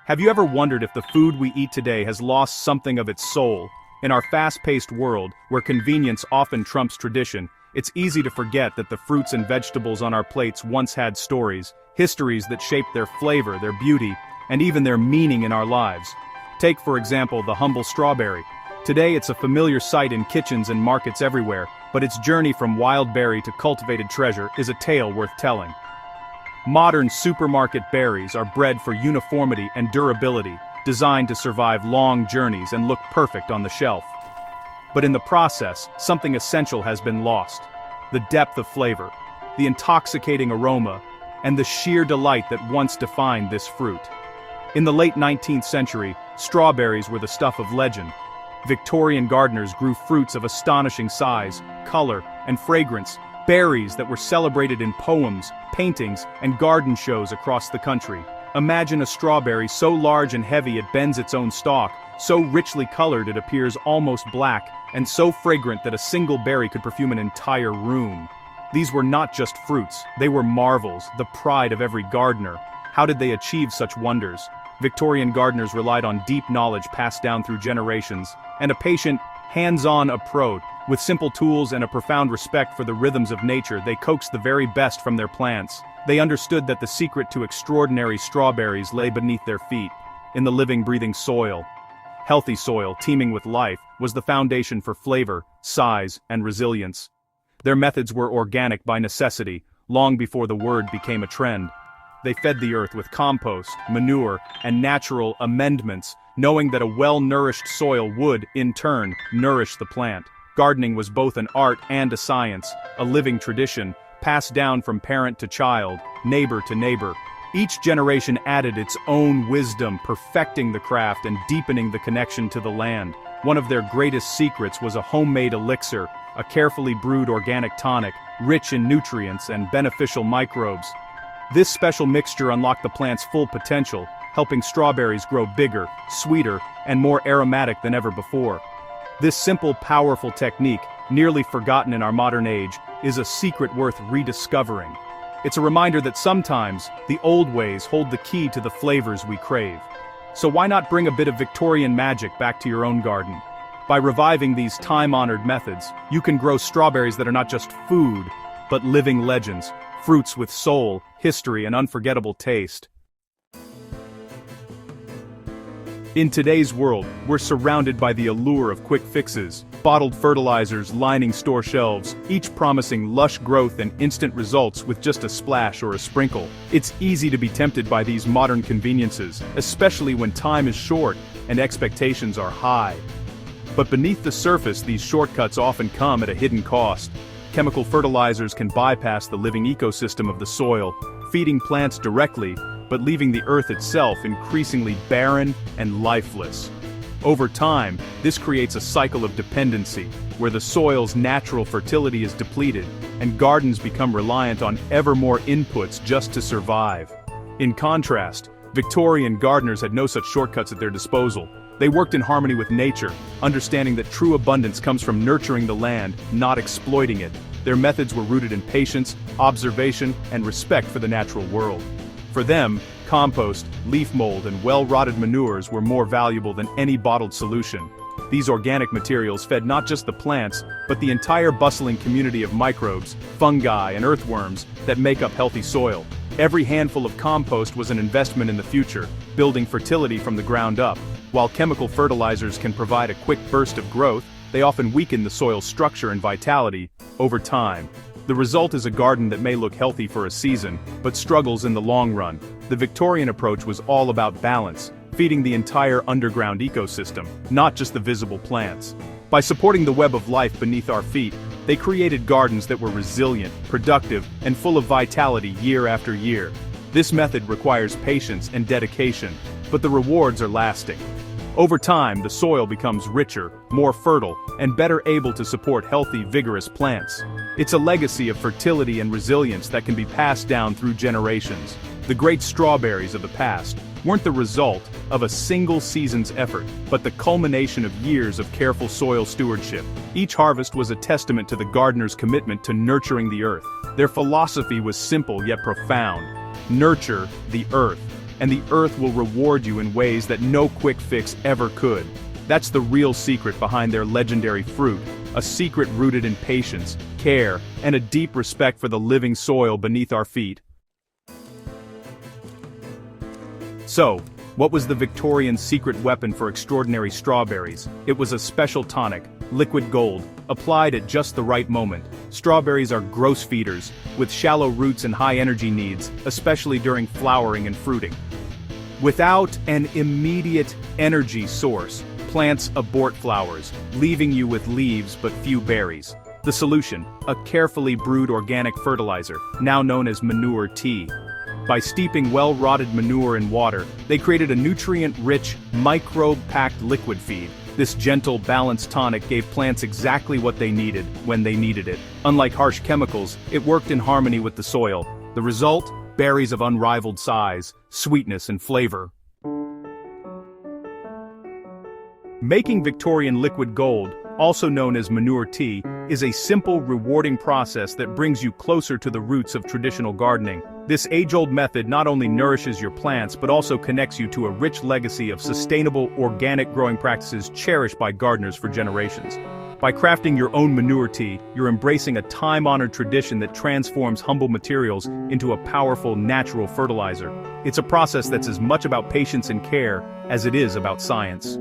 Have you ever wondered if the food we eat today has lost something of its soul? In our fast-paced world, where convenience often trumps tradition, it's easy to forget that the fruits and vegetables on our plates once had stories, histories that shaped their flavor, their beauty, and even their meaning in our lives. Take, for example, the humble strawberry. Today it's a familiar sight in kitchens and markets everywhere, but its journey from wild berry to cultivated treasure is a tale worth telling. Modern supermarket berries are bred for uniformity and durability, designed to survive long journeys and look perfect on the shelf. But in the process, something essential has been lost. The depth of flavor, the intoxicating aroma, and the sheer delight that once defined this fruit. In the late 19th century, strawberries were the stuff of legend. Victorian gardeners grew fruits of astonishing size, color, and fragrance, berries that were celebrated in poems, paintings, and garden shows across the country. Imagine a strawberry so large and heavy it bends its own stalk, so richly colored it appears almost black, and so fragrant that a single berry could perfume an entire room. These were not just fruits, they were marvels, the pride of every gardener. How did they achieve such wonders? Victorian gardeners relied on deep knowledge passed down through generations, and a patient, hands-on approach. With simple tools and a profound respect for the rhythms of nature, they coaxed the very best from their plants. They understood that the secret to extraordinary strawberries lay beneath their feet, in the living, breathing soil. Healthy soil, teeming with life, was the foundation for flavor, size, and resilience. Their methods were organic by necessity, long before the word became a trend. They fed the earth with compost, manure, and natural amendments, knowing that a well-nourished soil would, in turn, nourish the plant. Gardening was both an art and a science, a living tradition, passed down from parent to child, neighbor to neighbor. Each generation added its own wisdom, perfecting the craft and deepening the connection to the land. One of their greatest secrets was a homemade elixir, a carefully brewed organic tonic, rich in nutrients and beneficial microbes. This special mixture unlocked the plant's full potential, helping strawberries grow bigger, sweeter, and more aromatic than ever before. This simple, powerful technique, nearly forgotten in our modern age, is a secret worth rediscovering. It's a reminder that sometimes, the old ways hold the key to the flavors we crave. So why not bring a bit of Victorian magic back to your own garden? By reviving these time-honored methods, you can grow strawberries that are not just food, but living legends, fruits with soul, history, and unforgettable taste. In today's world, we're surrounded by the allure of quick fixes, bottled fertilizers lining store shelves, each promising lush growth and instant results with just a splash or a sprinkle. It's easy to be tempted by these modern conveniences, especially when time is short and expectations are high. But beneath the surface, these shortcuts often come at a hidden cost. Chemical fertilizers can bypass the living ecosystem of the soil, feeding plants directly, but leaving the earth itself increasingly barren and lifeless. Over time, this creates a cycle of dependency, where the soil's natural fertility is depleted, and gardens become reliant on ever more inputs just to survive. In contrast, Victorian gardeners had no such shortcuts at their disposal. They worked in harmony with nature, understanding that true abundance comes from nurturing the land, not exploiting it. Their methods were rooted in patience, observation, and respect for the natural world. For them, compost, leaf mold, and well-rotted manures were more valuable than any bottled solution. These organic materials fed not just the plants, but the entire bustling community of microbes, fungi, and earthworms that make up healthy soil. Every handful of compost was an investment in the future, building fertility from the ground up. While chemical fertilizers can provide a quick burst of growth, they often weaken the soil's structure and vitality over time. The result is a garden that may look healthy for a season, but struggles in the long run. The Victorian approach was all about balance, feeding the entire underground ecosystem, not just the visible plants. By supporting the web of life beneath our feet, they created gardens that were resilient, productive, and full of vitality year after year. This method requires patience and dedication, but the rewards are lasting. Over time, the soil becomes richer, more fertile, and better able to support healthy, vigorous plants. It's a legacy of fertility and resilience that can be passed down through generations. The great strawberries of the past weren't the result of a single season's effort, but the culmination of years of careful soil stewardship. Each harvest was a testament to the gardener's commitment to nurturing the earth. Their philosophy was simple yet profound. Nurture the earth. and the earth will reward you in ways that no quick fix ever could. That's the real secret behind their legendary fruit, a secret rooted in patience, care, and a deep respect for the living soil beneath our feet. So, what was the Victorian secret weapon for extraordinary strawberries? It was a special tonic, liquid gold, applied at just the right moment. Strawberries are gross feeders, with shallow roots and high energy needs, especially during flowering and fruiting. Without an immediate energy source, plants abort flowers, leaving you with leaves but few berries. The solution: a carefully brewed organic fertilizer, now known as manure tea. By steeping well-rotted manure in water, they created a nutrient-rich, microbe-packed liquid feed. This gentle, balanced tonic gave plants exactly what they needed, when they needed it. Unlike harsh chemicals, it worked in harmony with the soil. The result? Berries of unrivaled size, sweetness and flavor. Making Victorian liquid gold, also known as manure tea, is a simple, rewarding process that brings you closer to the roots of traditional gardening. This age-old method not only nourishes your plants but also connects you to a rich legacy of sustainable, organic growing practices cherished by gardeners for generations. By crafting your own manure tea, you're embracing a time-honored tradition that transforms humble materials into a powerful, natural fertilizer. It's a process that's as much about patience and care as it is about science.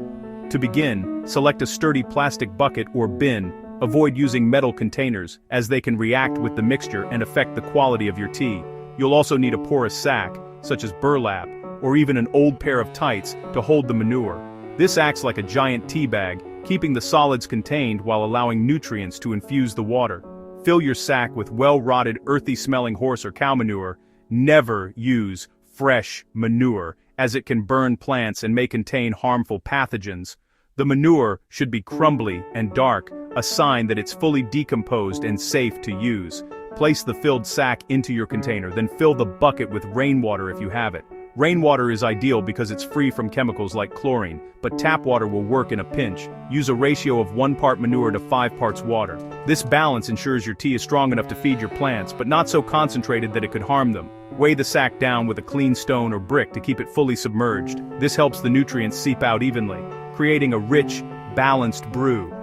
To begin, select a sturdy plastic bucket or bin. Avoid using metal containers, as they can react with the mixture and affect the quality of your tea. You'll also need a porous sack, such as burlap, or even an old pair of tights, to hold the manure. This acts like a giant tea bag, keeping the solids contained while allowing nutrients to infuse the water. Fill your sack with well-rotted, earthy-smelling horse or cow manure. Never use fresh manure, as it can burn plants and may contain harmful pathogens. The manure should be crumbly and dark, a sign that it's fully decomposed and safe to use. Place the filled sack into your container, then fill the bucket with rainwater if you have it. Rainwater is ideal because it's free from chemicals like chlorine, but tap water will work in a pinch. Use a ratio of 1 part manure to 5 parts water. This balance ensures your tea is strong enough to feed your plants, but not so concentrated that it could harm them. Weigh the sack down with a clean stone or brick to keep it fully submerged. This helps the nutrients seep out evenly, creating a rich, balanced brew.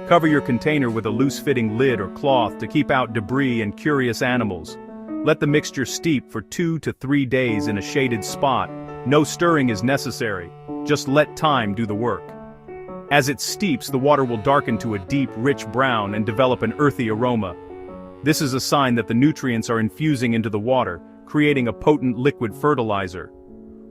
Cover your container with a loose-fitting lid or cloth to keep out debris and curious animals. Let the mixture steep for 2 to 3 days in a shaded spot. No stirring is necessary. Just let time do the work. As it steeps, the water will darken to a deep, rich brown and develop an earthy aroma. This is a sign that the nutrients are infusing into the water, creating a potent liquid fertilizer.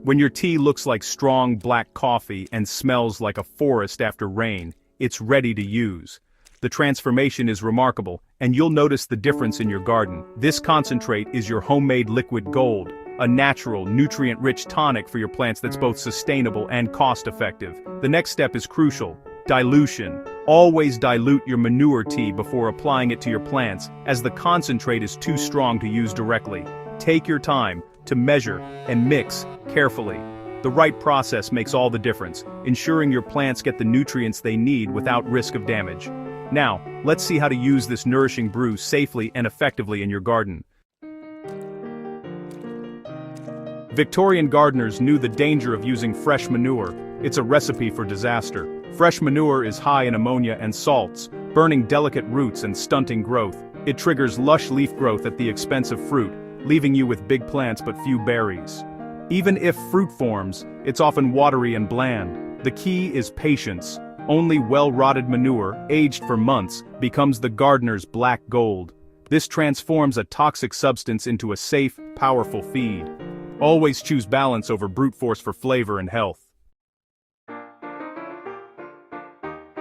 When your tea looks like strong black coffee and smells like a forest after rain, it's ready to use. The transformation is remarkable, and you'll notice the difference in your garden. This concentrate is your homemade liquid gold, a natural, nutrient-rich tonic for your plants that's both sustainable and cost-effective. The next step is crucial: dilution. Always dilute your manure tea before applying it to your plants, as the concentrate is too strong to use directly. Take your time to measure and mix carefully. The right process makes all the difference, ensuring your plants get the nutrients they need without risk of damage. Now, let's see how to use this nourishing brew safely and effectively in your garden. Victorian gardeners knew the danger of using fresh manure. It's a recipe for disaster. Fresh manure is high in ammonia and salts, burning delicate roots and stunting growth. It triggers lush leaf growth at the expense of fruit, leaving you with big plants but few berries. Even if fruit forms, it's often watery and bland. The key is patience. Only well-rotted manure, aged for months, becomes the gardener's black gold. This transforms a toxic substance into a safe, powerful feed. Always choose balance over brute force for flavor and health.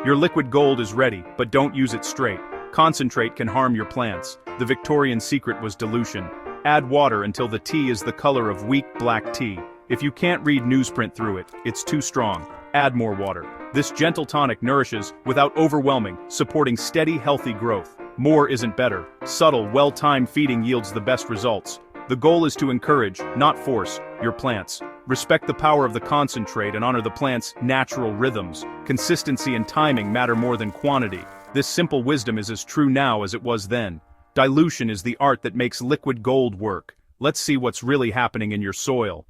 Your liquid gold is ready, but don't use it straight. Concentrate can harm your plants. The Victorian secret was dilution. Add water until the tea is the color of weak black tea. If you can't read newsprint through it, it's too strong. Add more water. This gentle tonic nourishes without overwhelming, supporting steady, healthy growth. More isn't better. Subtle, well-timed feeding yields the best results. The goal is to encourage, not force, your plants. Respect the power of the concentrate and honor the plant's natural rhythms. Consistency and timing matter more than quantity. This simple wisdom is as true now as it was then. Dilution is the art that makes liquid gold work. Let's see what's really happening in your soil.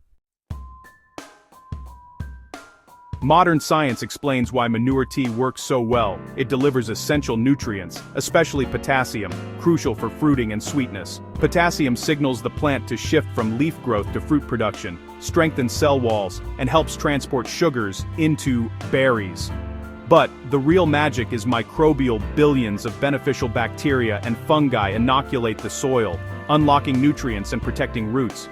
Modern science explains why manure tea works so well. It delivers essential nutrients, especially potassium, crucial for fruiting and sweetness. Potassium signals the plant to shift from leaf growth to fruit production, strengthens cell walls, and helps transport sugars into berries. But the real magic is microbial. Billions of beneficial bacteria and fungi inoculate the soil, unlocking nutrients and protecting roots.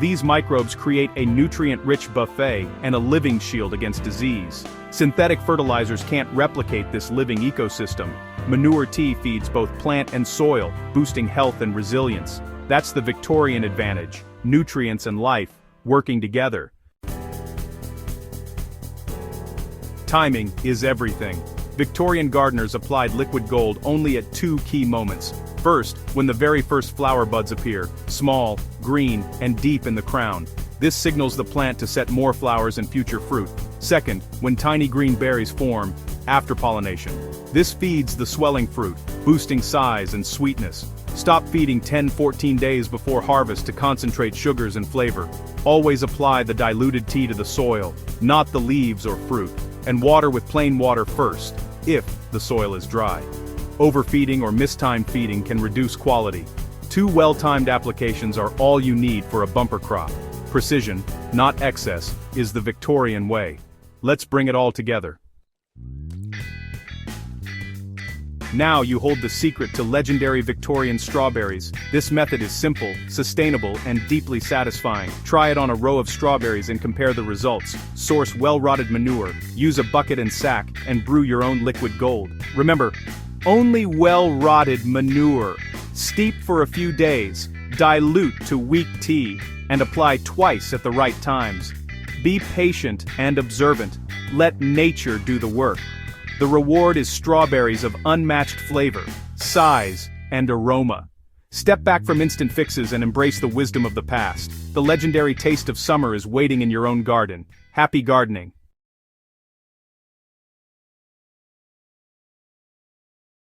These microbes create a nutrient-rich buffet and a living shield against disease. Synthetic fertilizers can't replicate this living ecosystem. Manure tea feeds both plant and soil, boosting health and resilience. That's the Victorian advantage: nutrients and life working together. Timing is everything. Victorian gardeners applied liquid gold only at two key moments. First, when the very first flower buds appear, small, green, and deep in the crown. This signals the plant to set more flowers and future fruit. Second, when tiny green berries form, after pollination. This feeds the swelling fruit, boosting size and sweetness. Stop feeding 10-14 days before harvest to concentrate sugars and flavor. Always apply the diluted tea to the soil, not the leaves or fruit. And water with plain water first, if the soil is dry. Overfeeding or mistimed feeding can reduce quality. 2 well-timed applications are all you need for a bumper crop. Precision, not excess, is the Victorian way. Let's bring it all together. Now you hold the secret to legendary Victorian strawberries. This method is simple, sustainable, and deeply satisfying. Try it on a row of strawberries and compare the results. Source well-rotted manure, use a bucket and sack, and brew your own liquid gold. Remember, only well-rotted manure. Steep for a few days, dilute to weak tea, and apply twice at the right times. Be patient and observant. Let nature do the work. The reward is strawberries of unmatched flavor, size, and aroma. Step back from instant fixes and embrace the wisdom of the past. The legendary taste of summer is waiting in your own garden. Happy gardening.